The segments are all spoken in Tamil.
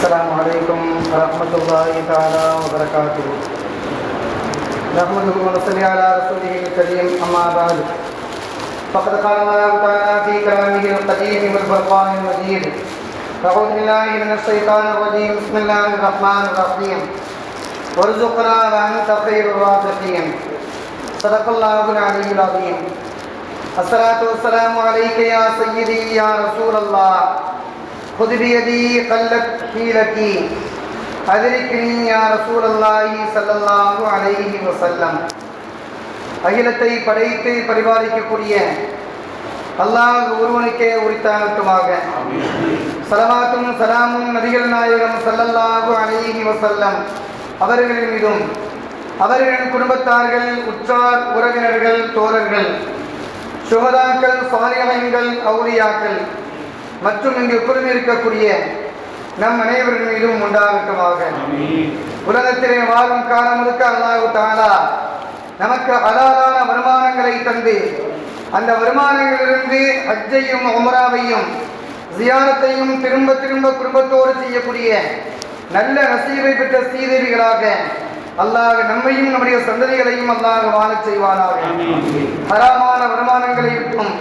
السلام عليكم ورحمة الله تعالى وبركاته. نحمده ونصلي على رسوله الكريم. أما بعد فقد قال الله تعالى في كلامه القديم والفرقان المجيد: أعوذ بالله من الشيطان الرجيم. بسم الله الرحمن الرحيم. وارزقنا وأنت خير الرازقين. صدق الله العلي العظيم. الصلاة والسلام عليك يا سيدي يا رسول الله. خذ بيدي قلت حيلتي أدركني يا رسول الله صلى الله عليه وسلم. அகிலத்தை படைத்து பரிபாலிக்கக்கூடிய அல்லாஹ் ஒருவனுக்கே உரித்தானட்டுமாக. ஸலவாத்தும் சலாமும் நபிகள் நாயகம் ஸல்லல்லாஹு அலைஹி வஸல்லம் அவர்களின் மீதும் அவர்களின் குடும்பத்தார்கள், உற்றார் உறவினர்கள், தோழர்கள், சுஹதாக்கள், சாலிஹீன்கள், அவுலியாக்கள் மற்றும் இங்கு குழுமிருக்கக்கூடிய நம் அனைவரின் மீதும் உண்டாகட்டுமாக. உலகத்திலே வாழும் காலம் முழுக்க அல்லாஹ் தஆலா நமக்கு ஹலாலான வருமானங்களை தந்து அந்த வருமானங்களிலிருந்து ஹஜ்ஜையும் உம்ராவையும் ஜியாரத்தையும் திரும்ப திரும்ப குடும்பத்தோடு செய்யக்கூடிய நல்ல நசீபை பெற்ற சீதேவிகளாக அல்லாஹ் நம்மையும் நம்முடைய சந்ததிகளையும் அல்லாஹ் வாழச் செய்வானாக. ஹராமான வருமானங்களை விட்டும்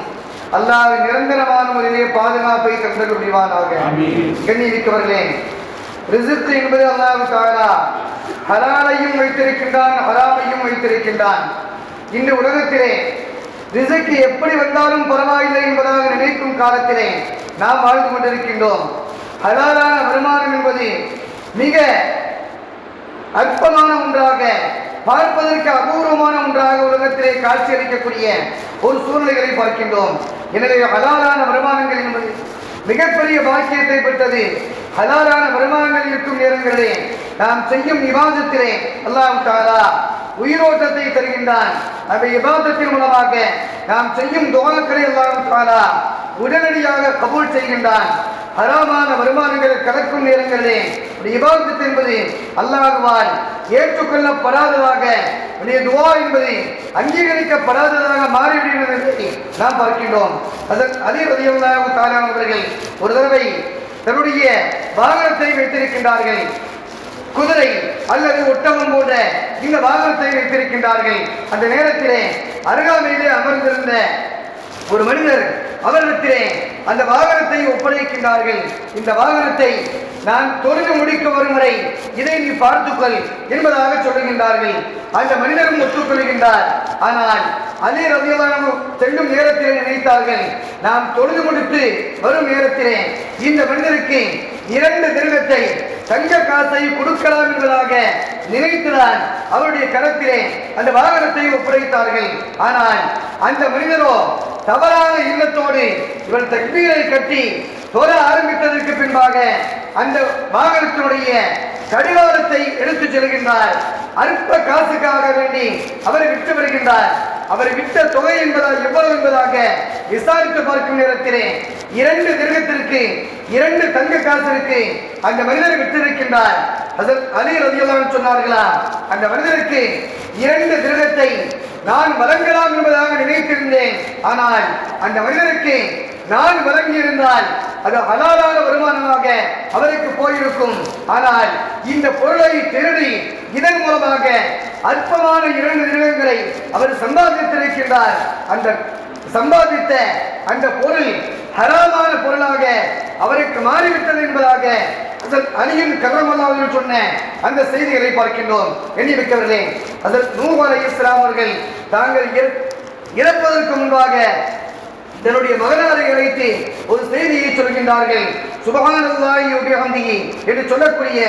அல்லாஹ் நிரந்தரமான முறையிலே பாதுகாப்பை தந்தல் புரிவானாக. கண்ணியமிக்கவர்களே, ரிஸ்க் என்பது அல்லாஹ் தஆலா ஹலாலையும் வைத்திருக்கின்றான், ஹராமையும் வைத்திருக்கின்றான். இன்று உலகத்திலே ரிஸ்க் எப்படி வந்தாலும் பரவாயில்லை என்பதாக நினைக்கும் காலத்திலே நாம் வாழ்ந்து கொண்டிருக்கின்றோம். ஹலாலான வருமானம் என்பது மிக அற்பமான ஒன்றாக, பார்ப்பதற்கு அபூர்வமான ஒன்றாக உலகத்திலே காட்சியளிக்கக்கூடிய ஒரு சூழ்நிலைகளை பார்க்கின்றோம். எனவே ஹலாலான வருமானங்கள் என்பது மிகப்பெரிய பாக்கியத்தை பெற்றது. ஹலாலான வருமானங்கள் இருக்கும் நேரங்களிலே நாம் செய்யும் இபாதத்திலே அல்லாஹ் தஆலா உயிரோட்டத்தை தருகின்றான். அந்த இபாதத்தின் மூலமாக நாம் செய்யும் துஆக்களை அல்லாஹ் தஆலா உடனடியாக கபூல் செய்கின்றான். ஹராமான வருமானங்கள் கலக்கும் நேரங்களிலே இபாதத் என்பது அல்லாஹ்வால் ஏற்றுக்கொள்ளப்படாததாக, துஆ என்பது அங்கீகரிக்கப்படாததாக மாறிவிடுவதை நாம் பார்க்கின்றோம். அலி ரலியல்லாஹு தஆலா அவர்கள் ஒரு தடவை தன்னுடைய வாகனத்தை வைத்திருக்கின்றார்கள். குதிரை அல்லது ஒட்டகம் போன்ற இந்த வாகனத்தை வைத்திருக்கின்றார்கள். அந்த நேரத்திலே அருகாமையிலே அமர்ந்திருந்த ஒரு மனிதர் அவரிடத்திலே அந்த வாகனத்தை ஒப்படைக்கின்றார்கள். இந்த வாகனத்தை நான் தொழுது முடிக்க வரும் வரை இதை நீ பார்த்துக்கொள் என்பதாக சொல்லுகின்றார்கள். அந்த மனிதரும் ஒத்துக்கொள்கின்றார். ஆனால் அலி ரலியல்லாஹு அன்ஹு செல்லும் நேரத்திலே நினைத்தார்கள், நாம் தொழுது முடித்து வரும் நேரத்திலே இந்த மனிதருக்கு 2 திருகத்தை தங்க காசை கொடுக்கலாம் என்பதாக நினைத்துதான் அவருடைய கரத்திலே அந்த வாகனத்தை ஒப்படைத்தார்கள். ஆனால் அந்த மனிதரோ தவறான எண்ணத்தோடு இவர் தக்பீரை கட்டி தொழ ஆரம்பித்ததற்கு பின்பாக அந்த வாகனத்தினுடைய கடிவாளத்தை எடுத்து செல்கின்றார். அற்ப காசுக்காக வேண்டி அவரை விட்டு வருகின்றார். அவரை விட்ட தொகை எவ்வளவு என்பதாக விசாரித்து பார்க்கும் நேரத்திலே 2 திருகத்திற்கு 2 தங்க காசிற்கு அந்த மனிதரை விட்டிருக்கின்றார். அலி ரலியல்லாஹு அன்ஹு சொன்னார்களா, அந்த மனிதருக்கு 2 திருகத்தை நான் வழங்கலாம் என்பதாக நினைத்திருந்தேன். ஆனால் அந்த மனிதருக்கு நான் வழங்கியிருந்தால் அது ஹலாலான வருமானமாக அவருக்கு போயிருக்கும். ஆனால் இந்த பொருளை திருடி இதன் மூலமாக அற்பமான 2 நிறுவனங்களை அவர் சம்பாதித்திருக்கின்றார். அந்த சம்பாதித்த அந்த பொருள் ஹராமான பொருளாக அவருக்கு மாறிவிட்டது என்பதாக அலியின் கர்ரமல்லாஹு சொன்ன அந்த செய்திகளை பார்க்கின்றோம். எண்ணிமிக்கவர்களே, ஹஜ்ரத் நூஹ் அலைஹிஸ்ஸலாம் அவர்கள் தாங்கள் இறப்பதற்கு முன்பாக தன்னுடைய மகனாரை அழைத்து ஒரு செய்தியை சொல்கின்றார்கள். சுப்ஹானல்லாஹி வ பிஹம்திஹி என்று சொல்லக்கூடிய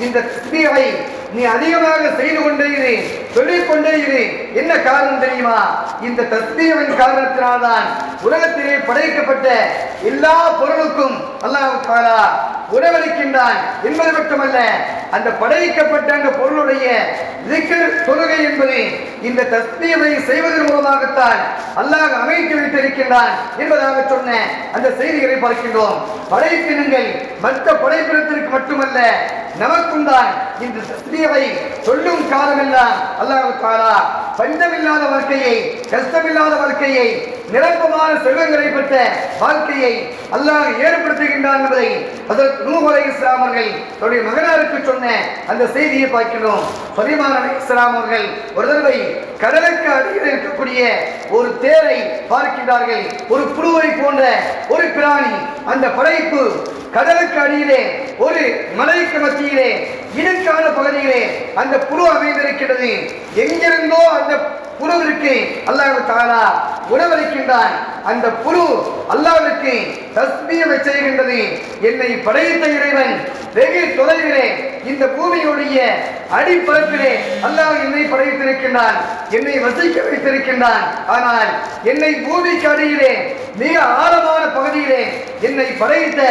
இந்த தஸ்பீஹை நீ அதிகமாக செய்து கொண்டே இரு, சொல்லிக் கொண்டே இரு. என்ன காரணம் தெரியுமா? இந்த தஸ்பீஹின் காரணத்தினால்தான் உலகத்திலே படைக்கப்பட்ட எல்லா பொருளுக்கும் அல்லாஹ் தஆலா உணவளிக்கின்றான் என்பது மட்டுமல்ல, அந்த படைக்கப்பட்ட அந்த பொருளுடைய ஸிக்ர் தொழுகை என்பது இந்த தஸ்பீஹை செய்வதன் மூலமாகத்தான் அல்லாஹ் அமைத்து வைத்திருக்கின்றான் என்பதாக சொன்ன அந்த செய்திகளை பார்க்கின்றோம். படைப்பினங்கள் மற்ற படைப்பினத்திற்கு மட்டுமல்ல, நமக்கும் தான் இந்த தஸ்பீஹை சொல்லும் காலமெல்லாம் அல்லாஹ் தஆலா பஞ்சமில்லாத வாழ்க்கையை, கஷ்டமில்லாத வாழ்க்கையை, நிரப்பமான செல்வங்களை பெற்ற வாழ்க்கையை அல்லாஹ் ஏற்படுத்துகின்றான் என்பதை அதற்கு நூஹ் அலைஹிஸ்ஸலாம் அவர்கள் தன்னுடைய மகனாருக்கு சொன்ன அந்த செய்தியை பார்க்கிறோம். சுலைமான் அலைஹிஸ்ஸலாம் அவர்கள் ஒரு தடவை கடலுக்கு அடியில் இருக்கக்கூடிய ஒரு தேரை பார்க்கின்றார்கள். ஒரு புழுவை போன்ற ஒரு பிராணி, அந்த படைப்பு கடலுக்கு அடியிலே ஒரு மலைக்கு மத்தியிலே இடுக்கான பகுதியிலே அந்த புழு அமைந்திருக்கிறது. எங்கிருந்தோ அந்த புழுவிற்கு அல்லாஹ் தஆலா உணவளிக்கின்றான். அந்த புழு அல்லாஹ்வுக்கு தஸ்பீஹ் செய்கின்றது. என்னை படைத்த இறைவன் வெகு தொலைவிலே இந்த பூமியுடைய அடிப்பரப்பிலே அல்லாஹ் என்னை படைத்திருக்கின்றான், என்னை வசிக்க வைத்திருக்கின்றான். ஆனால் என்னை பூமிக்கு அடியிலே மிக ஆழமான பகுதியிலே என்னை படைத்த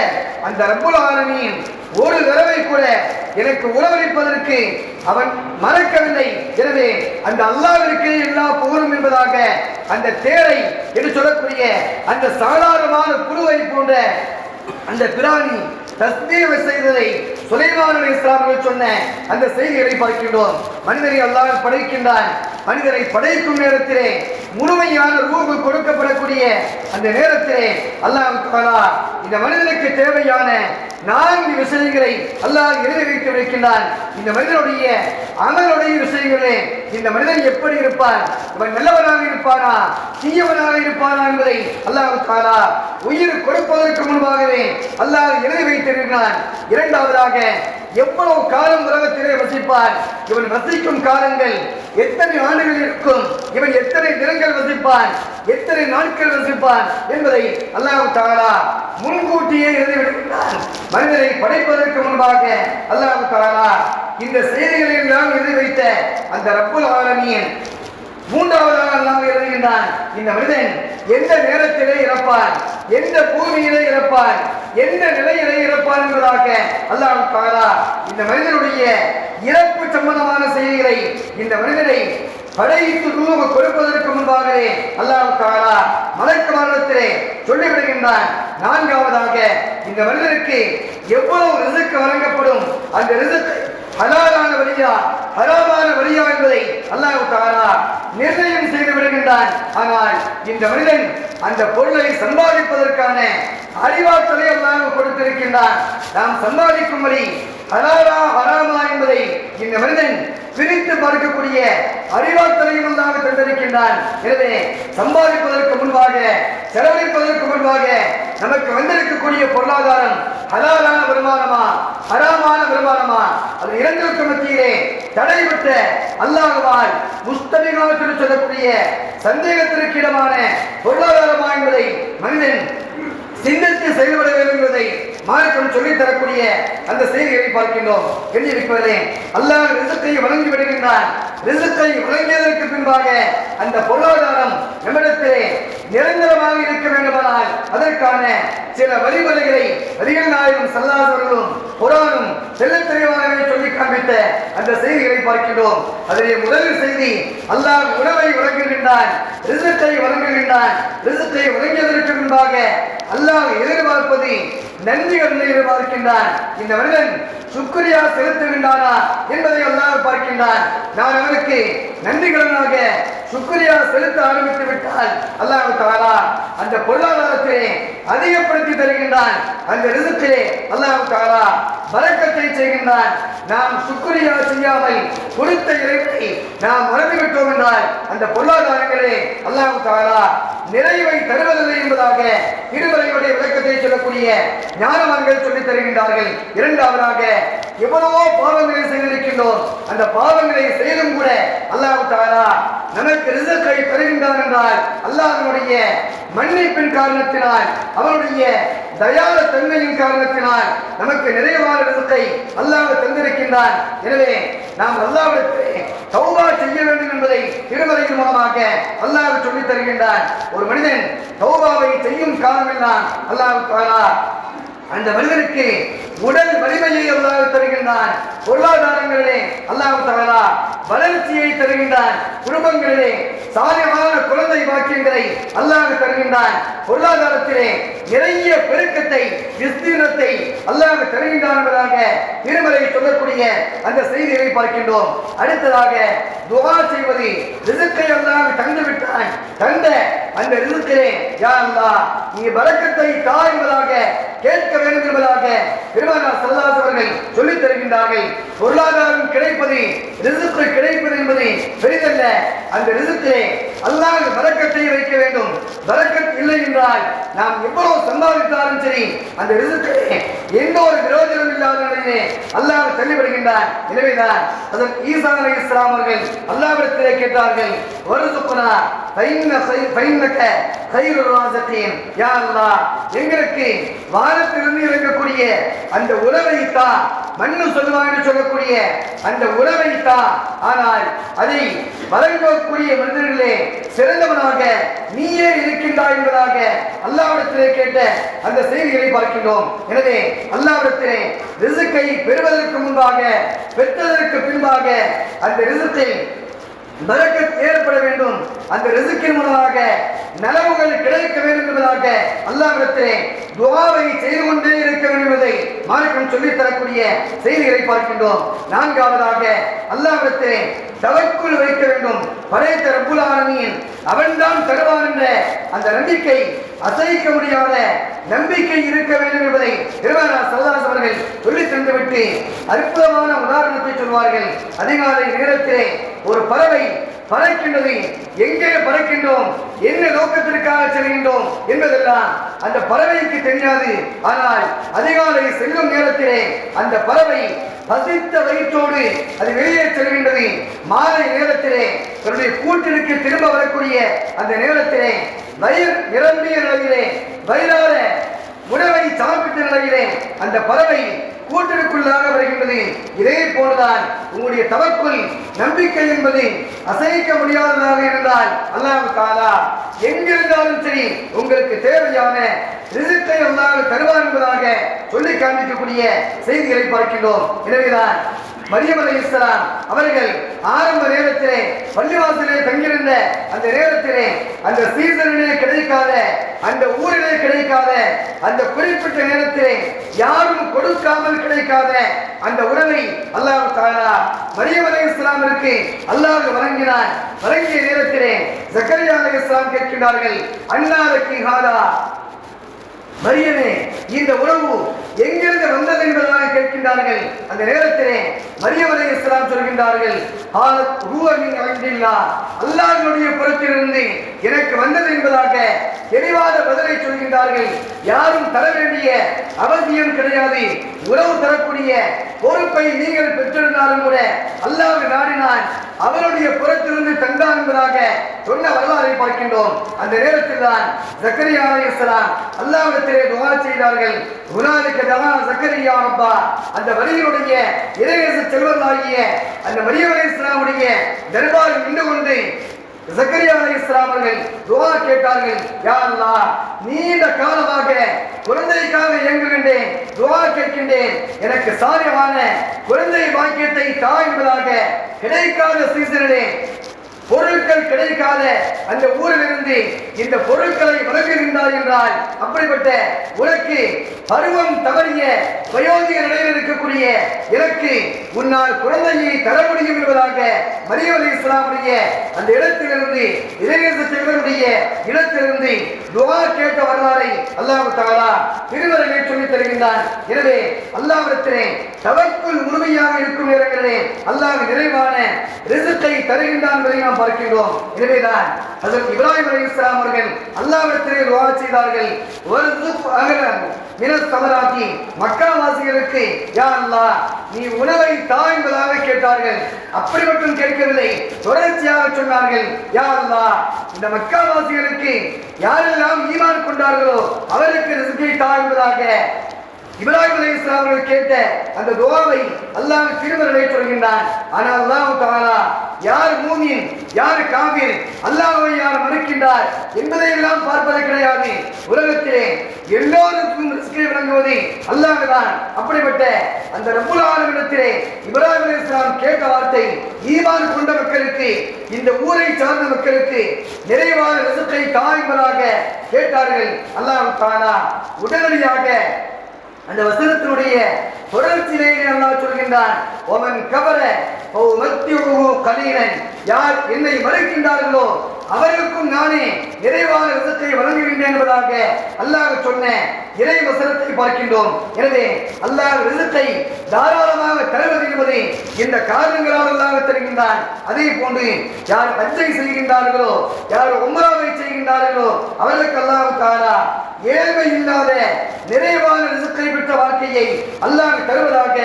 அந்த ரப்புல் ஆலமீன் ஒரு தடவை கூட எனக்கு உணவளிப்பதற்கு அவன் மறக்கவில்லை. எனவே அந்த அல்லாஹ்விற்கு எல்லா புகழும் என்பதாக அந்த தேரை என்று சொல்லக்கூடிய அந்த சாதாரணமான புழுவை போன்ற அந்த பிராணி தஸ்பீஹ் செய்ததை சுலைமான் அலைஹிஸ்ஸலாம் அவர்கள் சொன்ன அந்த செய்திகளை பார்க்கின்றோம். மனிதரை அல்லாஹ் படைக்கின்றான். மனிதரை படைக்கும் நேரத்திலே முழுமையான ரூஹ் கொடுக்கப்படக்கூடிய அந்த நேரத்திலே அல்லாஹ் தஆலா இந்த மனிதனுக்கு தேவையான 4 விஷயங்களை அல்லாஹ் எழுதி வைத்து வைக்கின்றான். இந்த மனிதனுடைய அமலுடைய விஷயங்களே, இந்த மனிதன் எப்படி இருப்பான், இவன் நல்லவனாக இருப்பானா தீயவனாக இருப்பானா என்பதை அல்லாஹ் தஆலா உயிர் கொடுப்பதற்கு முன்பாகவே அல்லாஹ் எழுதி வைத்திருக்கிறான். இரண்டாவதாக எவ்வளவு காலம் உலகத்திலே வசிப்பான், இவன் வசிக்கும் காலங்கள் எத்தனை ஆண்டுகள் இருக்கும், இவன் எத்தனை தினங்கள் வசிப்பான், எத்தனை நாட்கள் வசிப்பான் என்பதை அல்லாஹ் தஆலா முன்கூட்டியே எழுதிவிடுகின்றான். மனிதனை படைப்பதற்கு முன்பாக அல்லாஹ் தஆலா இந்த செய்திகளை எல்லாம் எழுதி வைத்த அந்த ரப்புல் ஆலமீன் மூன்றாவதாக அல்லாஹ் எழுதுகின்றான். இந்த மனிதன் எந்த நேரத்திலே இறப்பான், எந்த பூமியிலே இறப்பான், எந்த நிலையிலே இறப்பான் என்பதாக அல்லாஹ் தஆலா இந்த மனிதனுடைய இறப்பு சம்பந்தமான செய்திகளை இந்த மனிதனை படைத்து ரூஹ் கொடுப்பதற்கு முன்பாகவே அல்லாஹ் தஆலா மலக்குமாரிடத்திலே சொல்லிவிடுகின்றான். நான்காவதாக இந்த மனிதனுக்கு எவ்வளவு ரிஸ்க் வழங்கப்படும், அந்த ரிஸ்க் ஹலாலான வழியா ஹராமான வழியா என்பதை அல்லாஹ் தஆலா நிர்ணயம் செய்து விடுகின்றான். ஆனால் இந்த மனிதன் அந்த பொருளை சம்பாதிப்பதற்கான அறிவாற்றலை அல்லாஹ் கொடுத்திருக்கின்றான். நாம் சம்பாதிக்கும்படி ஹலாலா ஹராமா என்பதை இந்த மனிதன் பிரித்து பார்க்கக்கூடிய அறிவாற்றலையும் அல்லாஹ் தந்திருக்கின்றான். எனவே சம்பாதிப்பதற்கு முன்பாக, செலவழிப்பதற்கு முன்பாக நமக்கு வந்திருக்கக்கூடிய பொருளாதாரம் ஹலாலான வருமானமா ஹராமான வருமானமா, அது இரண்டிற்கு மத்தியிலே தடைபட்ட அல்லாஹ்வால் முஸ்தபிகாத்து சொல்லக்கூடிய சந்தேகத்திற்கு இடமான பொருளாதாரமா என்பதை மனிதன் சிந்தித்து செயல்பட வேண்டும் என்பதை மார்க்கம் சொல்லித் தரக்கூடிய அந்த செய்திகளை பார்க்கின்றோம். எண்ணிருப்பதே அல்லாஹ் ரிஸ்கை வழங்கி விடுகின்றான். ரிஸ்கை வழங்கியதற்கு பின்பாக அந்த பொருளாதாரம் நம்மிடத்திலே நிரந்தரமாக இருக்க வேண்டுமானால் அதற்கான சில வழிமுறைகளை நபிகள் நாயகம் ஸல்லல்லாஹு அலைஹி வஸல்லம் குர்ஆனும் தெள்ளத் தெளிவாகவே சொல்லி காண்பித்த அந்த செய்திகளை பார்க்கின்றோம். அதிலே முதல் செய்தி, அல்லாஹ் உணவை வழங்குகின்றான், ரிஸ்கை வழங்குகின்றான். ரிஸ்கை வழங்கியதற்கு முன்பாக அல்லாஹ் எதிர்பார்ப்பது நன்றிகள் எதிர்பார்க்கின்றான். இந்த மனிதன் சுக்ரியா செலுத்துகின்றானா என்பதை அல்லாஹ் பார்க்கின்றான். நான் அவனுக்கு நன்றிகளனாக சுக்ரியா செலுத்த ஆரம்பித்து விட்டால் அல்லாஹ் தஆலா அந்த பொருளாதாரத்தை அதிகப்படுத்தி தருகின்றான். அந்த ரிஸ்கிலே அல்லாஹ் தஆலா பரக்கத்தை செய்கின்றான். நாம் சுக்ரியா செய்யாமல் கொடுத்த இறைவனை நாம் மறந்துவிட்டோம் என்றால் அந்த பொருளாதாரங்களே அல்லாஹ் தஆலா நிறைவை தருவதில்லை என்பதாக திருமறையுடைய விளக்கத்தை சொல்லக்கூடிய ஞானவான்கள் சொல்லித் தருகின்றார்கள். இரண்டாவதாக எவ்வளவோ பாவங்களை செய்திருக்கின்றோம். அந்த பாவங்களை செய்தும் கூட அல்லாஹ் தஆலா நமக்கு ரிஸ்கை தருகின்றான் என்றால் அல்லாஹ்வுடைய மன்னிப்பின் காரணத்தினால், அவனுடைய தயால தன்மையின் காரணத்தினால் நமக்கு நிறைவான ரிஸ்கை அல்லாஹ் தந்திருக்கின்றான். எனவே நாம் அல்லாஹ்விடத்திலே தௌபா செய்ய வேண்டும் என்பதை திருமறையின் மூலமாக அல்லாஹ் சொல்லித் தருகின்றான். ஒரு மனிதன் தௌபாவை செய்யும் காலமெல்லாம் அல்லாஹ் தஆலா அந்த மனிதனுக்கு உடல் வலிமையை அல்லாஹ் தருகின்றான், பொருளாதாரங்களை பொருளாதாரங்களிலே அல்லாஹ் தஆலா வளர்ச்சியை தருகின்றான். குடும்பங்களிலே சாலிஹான குழந்தை பாக்கியங்களை அல்லாஹ் தருகின்றான். பொருளாதாரத்திலே நிறைய பெருக்கத்தை விஸ்தீர்ணத்தை அல்லாஹ் தருகின்றான் என்பதாக திருமலை சொல்லக்கூடிய அந்த செய்தியை பார்க்கின்றோம். அடுத்ததாக துஆ செய்வது, ரிஸ்கை அல்லாஹ் தந்து விட்டான். தந்த அந்த ரிஸ்கிலே யா அல்லாஹ் நீ பரக்கத்தை தா என்பதாக கேட்க வேண்டும் என்பதாக பெருமானார் ஸல்லல்லாஹு அலைஹி அவர்கள் சொல்லித் தருகின்றார்கள். பொருளாதாரம் கிடைப்பது, ரிஸ்க் கிடைப்பது என்பது பெரிதல்ல. அந்த ரிஸ்கிலே அல்லாஹ் பரக்கத்தை வைக்க வேண்டும். பரக்கத் இல்லை என்றால் நாம் எவ்வளவு சம்பாதித்தாலும் சரி அந்த ரிஸ்கிலே எந்த ஒரு விரோதமும் இல்லாத நிலையிலே அல்லாஹ் தள்ளிவிடுகின்றான். எனவேதான் அதன் ஈசா அலைஹிஸ்ஸலாம் அவர்கள் அல்லாஹ்விடத்திலே கேட்டார்கள், வர்சுக்னா ஃபைன்னக கைருர் ராஸிகீன். யா அல்லாஹ் எங்களுக்கு வானத்திலிருந்து இறங்கக்கூடிய அந்த உணவை தா, மண்ணு சொல்லுவாங்க என்று சொல்லக்கூடிய அந்த உணவை தா. ஆனால் அதை வழங்கக்கூடிய மனிதர்களே சிறந்தவனாக நீயே இருக்கின்றாய் என்பதாக அல்லாஹ்விடத்திலே கேட்ட அந்த செய்திகளை பார்க்கின்றோம். எனவே அல்லாஹ்விடத்திலே ரிஸ்கை பெறுவதற்கு முன்பாக, பெற்றதற்கு பின்பாக அந்த ரிஸ்கை பரக்கத் ஏற்பட வேண்டும். அந்த ரிஸ்கின் மூலமாக நலவுகள் கிடைக்க வேண்டும் என்பதாக அல்லாஹ்விடத்திலே துஆவை செய்து கொண்டே இருக்க வேண்டும் என்பதை மார்க்கம் சொல்லித் தரக்கூடிய செய்திகளை பார்க்கின்றோம். நான்காவதாக அல்லாஹ்விடத்திலே தவக்குல் வைக்க வேண்டும். படைத்த ரப்புல் ஆலமீன் அவன்தான் தருவான் என்ற அந்த நம்பிக்கை, அசைக்க முடியாத நம்பிக்கை இருக்க வேண்டும் என்பதை பெருமானார் ஸல்லல்லாஹு அலைஹி அவர்கள் சொல்லித் தந்துவிட்டு அற்புதமான உதாரணத்தை சொல்வார்கள். அதிகாலை நேரத்திலே ஒரு பறவை பறக்கின்றது. எங்கே பறக்கின்றோம், என்ன நோக்கத்திற்காக செல்கின்றோம் என்பதெல்லாம் அந்த பறவைக்கு தெரியாது. ஆனால் அதிகாலை செல்லும் நேரத்திலே அந்த பறவை பசித்த வயிற்றோடு அது வெளியே செல்கின்றது. மாலை நேரத்திலே தன்னுடைய கூட்டிற்கு திரும்ப வரக்கூடிய அந்த நேரத்திலே வயிறு நிரம்பிய நிலையிலே, வயிறார உணவை சாப்பிட்ட நிலையிலே அந்த பறவை கூட்டிற்குள்ளாக வருகின்றது. இதே போலதான் உங்களுடைய தவக்குல் நம்பிக்கை என்பது அசைக்க முடியாததாக இருந்தால் அல்லாஹ் தஆலா எங்கிருந்தாலும் சரி உங்களுக்கு தேவையான ரிஸ்கை அல்லாஹ் தருவார் என்பதாக சொல்லி காண்பிக்கக்கூடிய செய்திகளை பார்க்கின்றோம். எனவேதான் மரியம் அலைஹிஸ்ஸலாம் அவர்கள் ஆரம்ப நேரத்திலே பள்ளிவாசலிலே தங்கியிருந்த அந்த நேரத்திலே அந்த சீசனிலே கிடைக்காத, அந்த ஊரிலே கிடைக்காத, அந்த குறிப்பிட்ட நேரத்திலே யாரும் கொடுக்காமல் கிடைக்காத அந்த உணவை அல்லாஹ் தஆலா மரியம் அலைஹிஸ்ஸலாமிற்கு அல்லாஹ் வழங்கினான். வழங்கிய நேரத்திலே ஜக்கரியா அலைஹிஸ்ஸலாம் கேட்கிறார்கள், அன்னாரக்கி ஹாதா, மரியமே இந்த உணவு எங்கிருந்து வந்தது என்பதாக கேட்கின்றார்கள். அந்த நேரத்திலே மரியம் அலைஹிஸ்ஸலாம் சொல்கின்றார்கள், அல்லாஹ்வுடைய புறத்திலிருந்து எனக்கு வந்தது என்பதாக தெளிவான பதிலை சொல்கின்றார்கள். யாரும் தர வேண்டிய அவசியம் கிடையாது. உணவு தரக்கூடிய பொறுப்பை நீங்கள் பெற்றிருந்தாலும் கூட அல்லாஹ் நாடினான், அவருடைய புறத்திலிருந்து தந்தான் என்பதாக சொன்ன வரலாறை பார்க்கின்றோம். அந்த நேரத்தில் தான் ஜக்கரியா அலைஹிஸ்ஸலாம் அல்லாஹ்விடத்திலே துஆ செய்தார்கள். ஹுனாலிக தஆ ஜக்கரியா ரப்பா, அந்த வலியுடைய இறைநேச செல்வர்களாகிய அந்த மரியம் அலைஹிஸ்ஸலாமுடைய தர்பாரில் நின்று கொண்டு ஜக்கரியா அலைஹிஸ்ஸலாம் அவர்கள் துஆ கேட்டார்கள். யா அல்லாஹ், நீண்ட காலமாக குழந்தைக்காக இயங்குகின்றேன், துஆ கேட்கின்றேன், எனக்கு சாரியமான குழந்தை பாக்கியத்தை தா என்பதாக கிடைக்காத சீசனிலே, பொருட்கள் கிடைக்காத அந்த ஊரிலிருந்து இந்த பொருட்களை வழங்குகின்றார் என்றால் அப்படிப்பட்ட உனக்கு பருவம் தவறிய வயோதிக நிலையில் இருக்கக்கூடிய எனக்கு உன்னால் குழந்தையை தர முடியும் என்பதாக மரியம் அலைஹிஸ்ஸலாமுடைய அந்த இடத்திலிருந்து, இறைநேச செல்வருடைய இடத்திலிருந்து துஆ கேட்ட வரலாறை அல்லாஹ் தஆலா திருமறையிலே சொல்லித் தருகின்றான். எனவே அல்லாஹ்விடத்திலே தவக்குல் முழுமையாக இருக்கும் நேரங்களிலே அல்லாஹ் நிறைவான ரிஸ்கை தருகின்றான் என்பதை நாம் பார்க்கிறோம். எனவேதான் ஹஜ்ரத் இப்ராஹிம் அலைஹிஸ்ஸலாம் அவர்கள் அல்லாஹ்விடத்திலே துஆ செய்தார்கள், வர்சுக் அஹ்லன் மினஸ் ஸமராத்தி, மக்கா வாசிகளுக்கு யா அல்லாஹ் நீ உணவை தா என்பதாக கேட்டார்கள். அப்படி மட்டும் கேட்கவில்லை, தொடர்ச்சியாக சொன்னார்கள், யா அல்லாஹ் இந்த மக்கா வாசிகளுக்கு யாரெல்லாம் ஈமான் கொண்டார்களோ அவருக்கு ரிஸ்கை தா என்பதாக இப்ராஹிம் அலைஹிஸ்ஸலாம் அவர்கள் கேட்ட அந்த துஆவை அல்லாஹ் திருமறையிலே சொல்கின்றான். ஆனால் அல்லாஹ் தஆலா யார் மூமின் யார் காபிர், அல்லாஹ்வை யார் மறுக்கின்றார் என்பதை எல்லாம் பார்ப்பது கிடையாது. உலகத்திலே எல்லோருக்கும் ரிஸ்கை வழங்குவது அல்லாஹ் தான். அப்படிப்பட்ட அந்த ரப்புல் ஆலமீனிடத்திலே இப்ராஹிம் அலைஹிஸ்ஸலாம் கேட்ட வார்த்தை, ஈமான் கொண்ட மக்களுக்கு, இந்த ஊரை சார்ந்த மக்களுக்கு நிறைவான ரிஸ்கை தா என்பதாக கேட்டார்கள். அல்லாஹ் தஆலா உடனடியாக அந்த வசனத்தினுடைய தொடர்ச்சியிலே அல்லாஹ் சொல்கின்றான், ஒமன் கபர ஓ மத்தியுஹு கலீலன், யார் என்னை மறுக்கின்றார்களோ அவர்களுக்கும் நானே நிறைவான ரிஸ்கை வழங்குகின்றேன் என்பதாக அல்லாஹ் சொன்ன இறை வசனத்தை பார்க்கின்றோம். எனவே அல்லாஹ் ரிஸ்கை தாராளமாக தருவது என்பதை இந்த காரணங்களால் அல்லாஹ் தருகின்றான். அதே போன்று யார் ஹஜ்ஜை செய்கின்றார்களோ, யார் உம்ராவை செய்கின்றார்களோ அவர்களுக்கு அல்லாஹ் தஆலா ஏழ்மை இல்லாத நிறைவான ரிஸ்கை பெற்ற வாழ்க்கையை அல்லாஹ் தருவதாக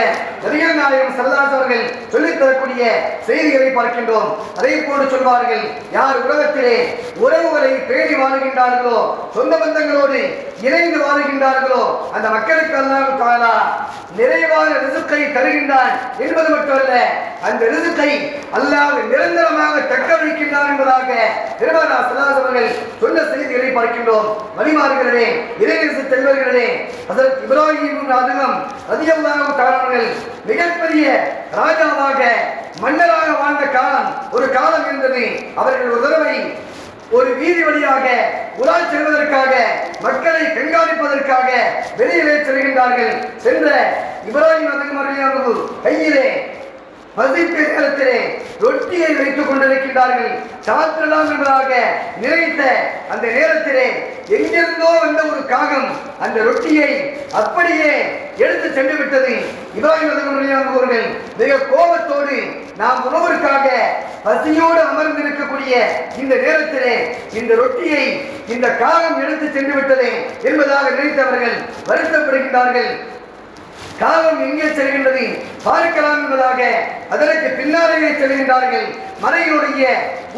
நபிகள் நாயகம் ஸல்லல்லாஹு அலைஹி அவர்கள் சொல்லித் தரக்கூடிய செய்திகளை பார்க்கின்றோம். அதே போன்று சொல்வார்கள், யார் உலகத்திலே உறவுகளை பேணி வாழ்கின்றார்களோ, சொந்த பந்தங்களோடு இணைந்து வாழ்கின்றார்களோ அந்த மக்களுக்கு அல்லாஹ் தஆலா நிறைவான ரிஸ்கை தருகின்றான் என்பது மட்டுமல்ல, அந்த ரிஸ்கை அல்லாஹ் நிரந்தரமாக தக்க வைக்கின்றான் என்பதாக பெருமானார் ஸல்லல்லாஹு அலைஹி அவர்கள் சொன்ன செய்திகளை பார்க்கின்றோம். வழிமாறுகிறே, இறைநேச செல்வர்களே, ஹஜ்ரத் இப்ராஹிம் இப்னு அதுகம் ரலியல்லாஹு தஆலா அவர்கள் மிகப்பெரிய ராஜாவாக மன்னராக வாழ்ந்த காலம் ஒரு காலம் இருந்தது. அவர்கள் ஒரு தடவை ஒரு வீதி வழியாக உலா செல்வதற்காக, மக்களை கண்காணிப்பதற்காக வெளியிலே செல்கின்றார்கள். சென்ற இப்ராஹிம் அதுகம் அவர்கள் கையிலே பசித்த நேரத்திலே ரொட்டியை வைத்துக் கொண்டிருக்கின்றார்கள். சாப்பிடலாம் என்பதாக நினைத்த அந்த நேரத்திலே எங்கிருந்தோ வந்த ஒரு காகம் அந்த ரொட்டியை அப்படியே எடுத்து சென்று விட்டது. இப்ராஹிம் அவர்கள் மிக கோபத்தோடு, நாம் உணவிற்காக பசியோடு அமர்ந்திருக்கக்கூடிய இந்த நேரத்திலே இந்த ரொட்டியை இந்த காகம் எடுத்து சென்று விட்டது என்பதாக நினைத்தவர்கள் வருத்தப்படுகின்றார்கள். காகம் எங்கே செல்கின்றது பார்க்கலாம் என்பதாக அதற்கு பின்னாலேயே செல்கின்றார்கள். மலையினுடைய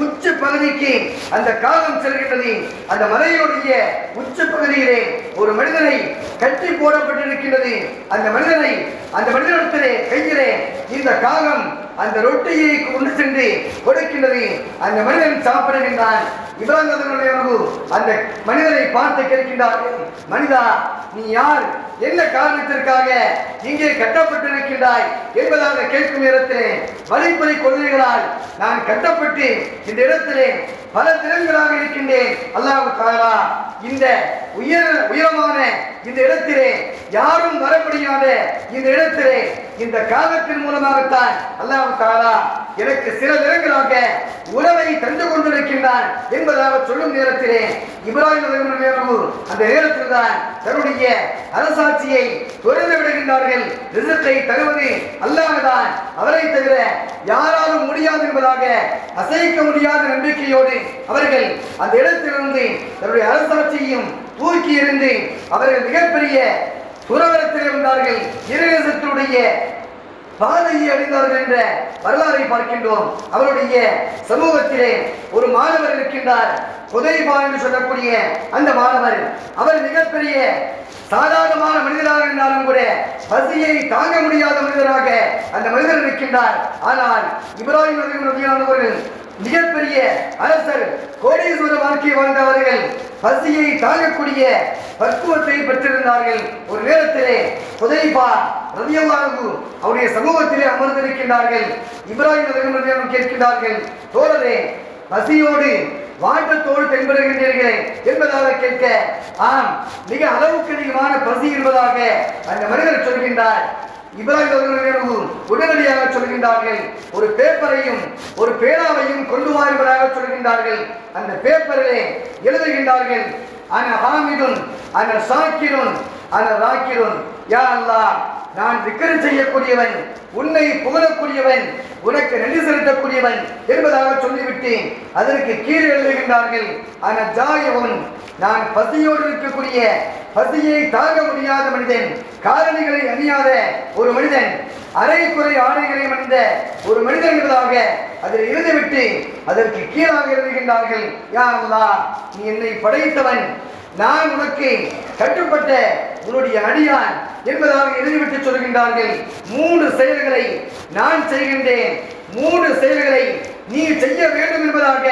உச்ச பகுதிக்கு அந்த காகம் செல்கின்றது. அந்த மலையினுடைய உச்ச பகுதியிலே ஒரு மனிதனை கட்டி போடப்பட்டிருக்கின்றது. அந்த மனிதனிடத்திலே கையிலே இந்த காகம் அந்த ரொட்டியை கொண்டு சென்று கொடுக்கின்றது. அந்த மனிதன் சாப்பிடுகின்றான். இப்ராஹிம் அந்த மனிதனை பார்த்து கேட்கின்றார்கள், மனிதா, நீ யார், என்ன காரணத்திற்காக இங்கே கட்டப்பட்டிருக்கின்றாய் என்பதாக கேட்கும் நேரத்திலே, வழிப்பறி கொள்கைகளால் நான் கட்டப்பட்டு இந்த இடத்திலே பல தினங்களாக இருக்கின்றேன். அல்லாஹ் தஆலா இந்த உயரமான இந்த இடத்திலே யாரும் வர முடியாத இந்த இடத்திலே இந்த காகத்தின் மூலமாகத்தான் அல்லாஹ் தஆலா எனக்கு சில தினங்களாக உணவை தந்து கொண்டிருக்கின்றான் என்பதாக சொல்லும் நேரத்திலே இப்ராஹிம் அவர்கள் அந்த நேரத்தில் தான் தன்னுடைய அரசாட்சியை துறந்து விடுகின்றார்கள். ரிஸ்கை தருவது அல்லாஹ் தான், அவரை தவிர யாராலும் முடியாது என்பதாக அசைக்க முடியாத நம்பிக்கையோடு அவர்கள் அந்த இடத்திலிருந்து தன்னுடைய அரசாட்சியையும் தூக்கி இருந்து அவர்கள் மிகப்பெரிய துறவரத்தில் இருந்தார்கள். இறைநேசத்தினுடைய பாதையை அடைந்தார்கள் என்ற வரலாறை பார்க்கின்றோம். அவருடைய சமூகத்திலே ஒரு மாணவர் இருக்கின்றார், ஹுதைபா என்று சொல்லக்கூடிய அந்த மாணவர். அவர் மிகப்பெரிய சாதாரணமான மனிதராக இருந்தாலும் கூட பசியை தாங்க முடியாத மனிதராக அந்த மனிதர் இருக்கின்றார். ஆனால் இப்ராஹிம் அவர்கள் மிகப்பெரிய அரசர், கோடீஸ்வர வாழ்க்கை வாழ்ந்தவர்கள், பசியை தாங்கக்கூடிய பக்குவத்தை பெற்றிருந்தார்கள். ஒரு நேரத்திலே ஹுதைபா ரலியல்லாஹு அன்ஹு அவருடைய சமூகத்திலே அமர்ந்திருக்கின்றார்கள். இப்ராஹிம் அவர்கள் கேட்கின்றார்கள், தோழரே, பசியோடு வாட்டத்தோடு தென்படுகின்றீர்களே என்பதாக கேட்க, ஆம், மிக அளவுக்கு அதிகமான பசி என்பதாக அந்த மனிதர் சொல்கின்றார். இப்ராஹிம் அவர்கள் உடனடியாக சொல்கின்றார்கள், ஒரு பேப்பரையும் ஒரு பேனாவையும் கொண்டு வருவதாக சொல்கின்றார்கள். அந்த பேப்பரிலே எழுதுகின்றார்கள், அன ஹாமிதுன் அன ஷாக்கிருன் அன ராக்கிருன், யா அல்லாஹ், நான் திக்ர் செய்யக்கூடியவன், உன்னை புகழக்கூடியவன், உனக்கு நன்றி செலுத்தக்கூடியவன் என்பதாக சொல்லிவிட்டு அதற்கு கீழே எழுதுகின்றார்கள், அன ஜாயிஉன், நான் பசியோடு இருக்கக்கூடிய, பசியை தாங்க முடியாத மனிதன், காலணிகளை அணியாத ஒரு மனிதன், அரைக்குறை ஆடைகளை அணிந்த ஒரு மனிதன் என்பதாக அதில் எழுதிவிட்டு அதற்கு கீழாக எழுதுகின்றார்கள், யா அல்லாஹ், நீ என்னை படைத்தவன், நான் உனக்கு கட்டுப்பட்ட உன்னுடைய அடியான் என்பதாக எழுதிவிட்டு சொல்கின்றார்கள். 3 செயல்களை நான் செய்கின்றேன், 3 செயல்களை நீ செய்ய வேண்டும் என்பதாக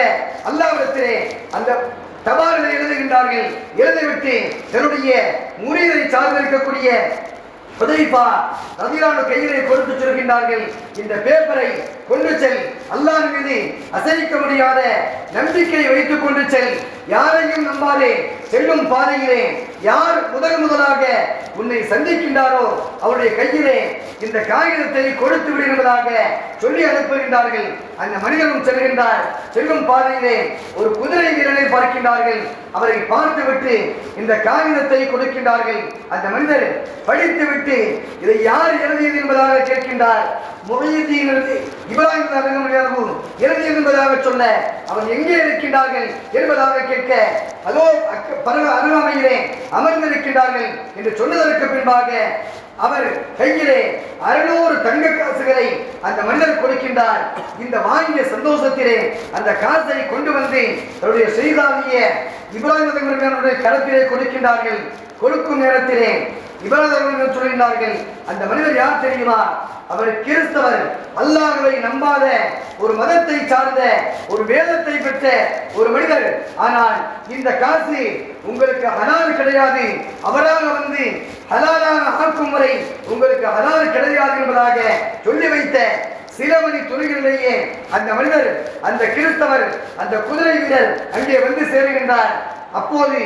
அல்லாஹ்விடத்திலே அந்த தபாலில் எழுதுகின்றார்கள். எழுதிவிட்டு தன்னுடைய முரீதை சார்ந்திருக்கக்கூடிய ஹுதைஃபா ரலியல்லாஹு கையிலே கொடுத்து சொல்கின்றார்கள், இந்த பேப்பரை கொண்டு செல், அல்லாஹ் மீது அசைக்க முடியாத நம்பிக்கை வைத்துக் கொண்டு செல், யாரையும் நம்பாதே, செல்லும் பாதையிலே யார் முதலாக உன்னை சந்திக்கின்றாரோ அவருடைய கையிலே இந்த காகிதத்தை கொடுத்து விடு என்பதாக சொல்லி அனுப்புகின்றார்கள். அந்த மனிதனும் செல்கின்றார். செல்லும் பாதையிலே ஒரு குதிரை வீரனை பார்க்கின்றார்கள். அவரை பார்த்துவிட்டு இந்த காகிதத்தை கொடுக்கின்றார்கள். அந்த மனிதர் படித்துவிட்டு இதை யார் எழுதியது என்பதாக கேட்கின்றார். முஹையீன் இப்ராஹிம் எழுதியது என்பதாக சொல்ல அவர் எங்கே இருக்கின்றார்கள் என்பதாக கேட்க அதோ அருகாமையிலே அமர்ந்திருக்கின்றார்கள் என்று சொன்னதற்கு பின்பாக அவர் கையிலே 600 தங்க காசுகளை அந்த மனிதர் கொடுக்கின்றார். இந்த வாங்கிய சந்தோஷத்திலே அந்த காசை கொண்டு வந்து தன்னுடைய செய்தாகிய இப்ராஹிம் கரத்திலே கொடுக்கின்றார்கள். கொடுக்கும் நேரத்திலே இப்ராஹிம் சொல்கின்றார்கள், அந்த மனிதர் யார் தெரியுமா? அவர் கிறிஸ்தவர், அல்லாஹ்வை நம்பாத ஒரு மதத்தை சார்ந்த ஒரு வேதத்தை பெற்ற ஒரு மனிதர். ஆனால் இந்த காசு உங்களுக்கு ஹலால் கிடையாது, அவராக வந்து ஹலாலாக ஆக்கும் வரை உங்களுக்கு ஹலால் கிடையாது என்பதாக சொல்லி வைத்த சில மணி துறைகளிலேயே அந்த மனிதர், அந்த கிறிஸ்தவர், அந்த குதிரை வீரர் அங்கே வந்து சேருகின்றார். அப்போது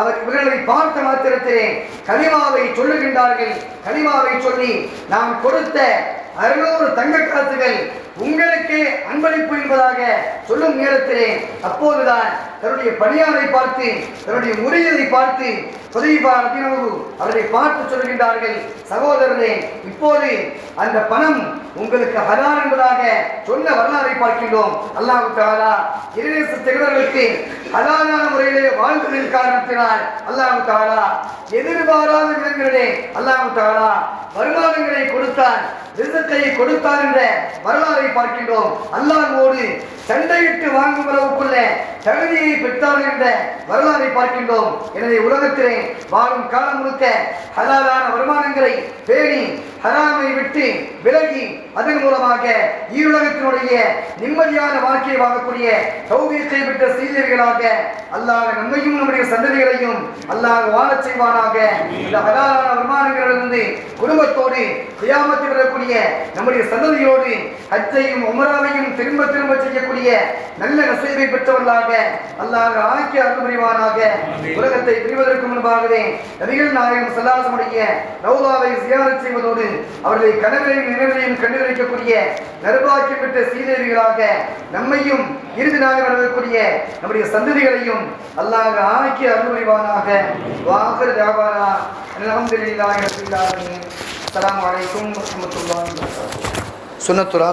அவர் இவர்களை பார்த்த மாத்திரத்திலே கலிமாவை சொல்லுகின்றார்கள். கலிமாவை சொல்லி நாம் கொடுத்த 600 தங்க காசுகள் உங்களுக்கே அன்பளிப்பு என்பதாக சொல்லும் நேரத்திலே அப்போதுதான் தன்னுடைய பணியாரை பார்த்து, தன்னுடைய முறையதை பார்த்து ஹுதைஃபா ரலியல்லாஹு அவரை பார்த்து சொல்கின்றார்கள், சகோதரரே, இப்போது அந்த பணம் உங்களுக்கு ஹலால் என்பதாக சொன்ன வரலாறை பார்க்கின்றோம். அல்லாஹ் தஆலா இறைநேச செல்வர்களுக்கு ஹலாலான முறையிலே வாழ்ந்ததின் காரணத்தினால் அல்லாஹ் தஆலா எதிர்பாராத விதங்களிலே அல்லாஹ் தஆலா வருமானங்களை கொடுத்தார், ரிஸ்கை கொடுத்தார் என்ற வரலாறை பார்க்கின்றோம். அல்லாஹ்வோடு சண்டையிட்டு வாங்கும் அளவுக்குள்ள தகுதியை பெற்றார் என்ற வரலாறை பார்க்கின்றோம். எனவே உலகத்திலே வாழும் காலம் முழுக்க ஹலாலான வருமானங்களை பேணி ஹராமை விட்டு விலகி அதன் மூலமாக ஈருலகத்தினுடைய நிம்மதியான வாழ்க்கையை வாழக்கூடிய தௌஹீதை பெற்ற சீரியர்களாக அல்லாஹ் நம்மையும் நம்முடைய சந்ததிகளையும் அல்லாஹ் வாழச் செய்வானாக. இந்த ஹலாலான வருமானங்களிலிருந்து குடும்பத்தோடு கியாமத்தில் வரக்கூடிய நம்முடைய சந்ததியோடு ஹஜ்ஜையும் உம்ராவையும் திரும்ப திரும்ப செய்யக்கூடிய நல்ல நசீபை பெற்றவர்களாக அல்லாஹ் ஆக்கி அருள் புரிவானாக. உலகத்தை பிரிவதற்கு முன்பாகவே நபிகள் நாயகம் ஸல்லல்லாஹு அலைஹி வஸல்லம் ரௌலாவை ஜியாரத் செய்வதோடு அவர்களை கனவிலையும் நினைவிலையும் கண்டுகளிக்கக்கூடிய நற்பாக்கியம் பெற்ற சீதேவிகளாக நம்மையும் இறுதி நாள் வரக்கூடிய நம்முடைய சந்ததிகளையும் அல்லாஹ் ஆக்கி அருள் புரிவானாக. வாஹிர் தஅவானா அல்ஹம்துலில்லாஹி ரப்பில் ஆலமீன். அஸ்ஸலாமு அலைக்கும் வரஹ்மத்துல்லாஹி வபரகாத்துஹு. சுன்னத்துல்